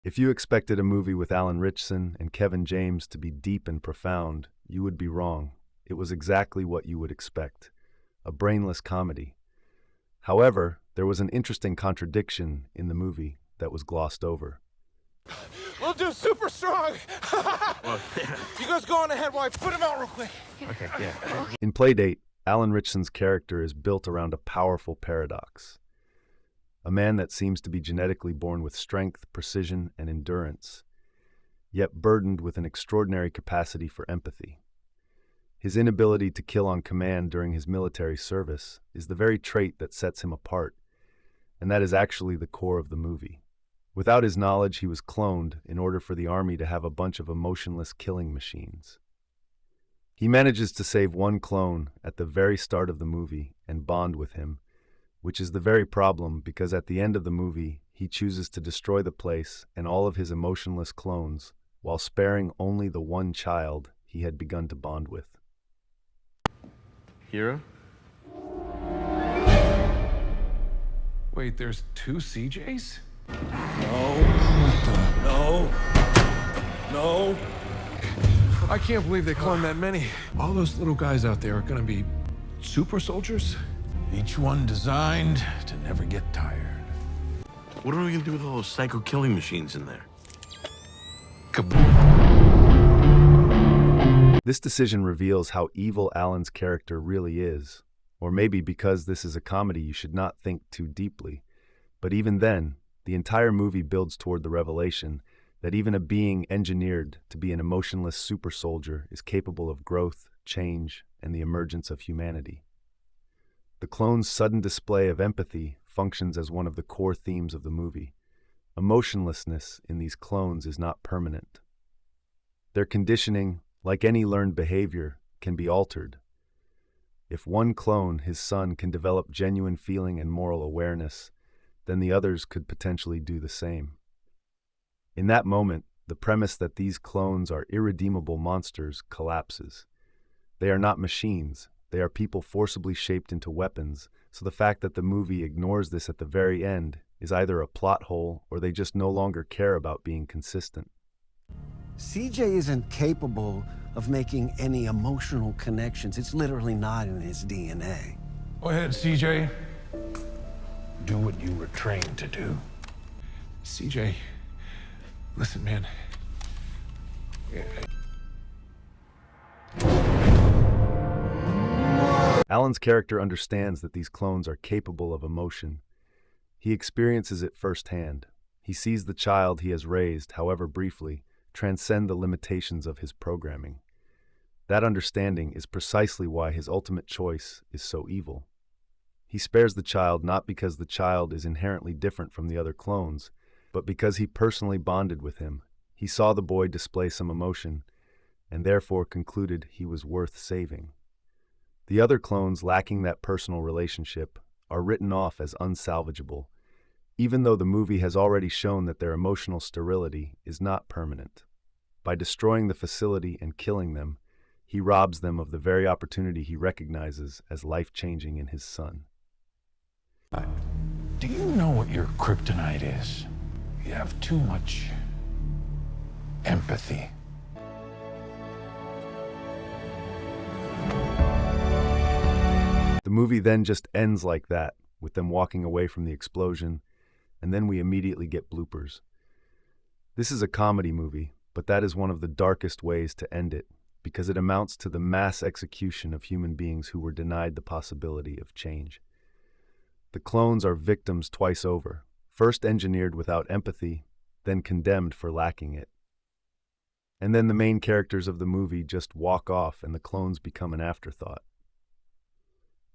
If you expected a movie with Alan Ritchson and Kevin James to be deep and profound, you would be wrong. It was exactly what you would expect, a brainless comedy. However, there was an interesting contradiction in the movie that was glossed over. We'll do super strong. Well, You guys go on ahead while I put him out real quick. okay, yeah. In Playdate, Alan Ritchson's character is built around a powerful paradox. A man that seems to be genetically born with strength, precision, and endurance, yet burdened with an extraordinary capacity for empathy. His inability to kill on command during his military service is the very trait that sets him apart, and that is actually the core of the movie. Without his knowledge, he was cloned in order for the army to have a bunch of emotionless killing machines. He manages to save one clone at the very start of the movie and bond with him, which is the very problem because at the end of the movie, he chooses to destroy the place and all of his emotionless clones while sparing only the one child he had begun to bond with. Hero? Wait, there's two CJs? No. I can't believe they cloned that many. All those little guys out there are gonna be super soldiers? Each one designed to never get tired. What are we gonna do with all those psycho killing machines in there? This decision reveals how evil Alan's character really is, or maybe because this is a comedy you should not think too deeply. But even then, the entire movie builds toward the revelation that even a being engineered to be an emotionless super soldier is capable of growth, change, and the emergence of humanity. The clone's sudden display of empathy functions as one of the core themes of the movie. Emotionlessness in these clones is not permanent. Their conditioning, like any learned behavior, can be altered. If one clone, his son, can develop genuine feeling and moral awareness, then the others could potentially do the same. In that moment, the premise that these clones are irredeemable monsters collapses. They are not machines. They are people forcibly shaped into weapons, so the fact that the movie ignores this at the very end is either a plot hole or they just no longer care about being consistent. CJ isn't capable of making any emotional connections. It's literally not in his DNA. Go ahead, CJ. Do what you were trained to do. CJ, listen, man. Alan's character understands that these clones are capable of emotion. He experiences it firsthand. He sees the child he has raised, however briefly, transcend the limitations of his programming. That understanding is precisely why his ultimate choice is so evil. He spares the child not because the child is inherently different from the other clones, but because he personally bonded with him. He saw the boy display some emotion, and therefore concluded he was worth saving. The other clones lacking that personal relationship are written off as unsalvageable, even though the movie has already shown that their emotional sterility is not permanent. By destroying the facility and killing them, he robs them of the very opportunity he recognizes as life-changing in his son. Do you know what your kryptonite is? You have too much empathy. The movie then just ends like that, with them walking away from the explosion, and then we immediately get bloopers. This is a comedy movie, but that is one of the darkest ways to end it, because it amounts to the mass execution of human beings who were denied the possibility of change. The clones are victims twice over, first engineered without empathy, then condemned for lacking it. And then the main characters of the movie just walk off and the clones become an afterthought.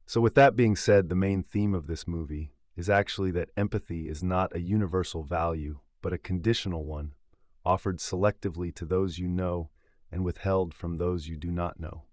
So with that being said, the main theme of this movie is actually that empathy is not a universal value, but a conditional one, offered selectively to those you know and withheld from those you do not know.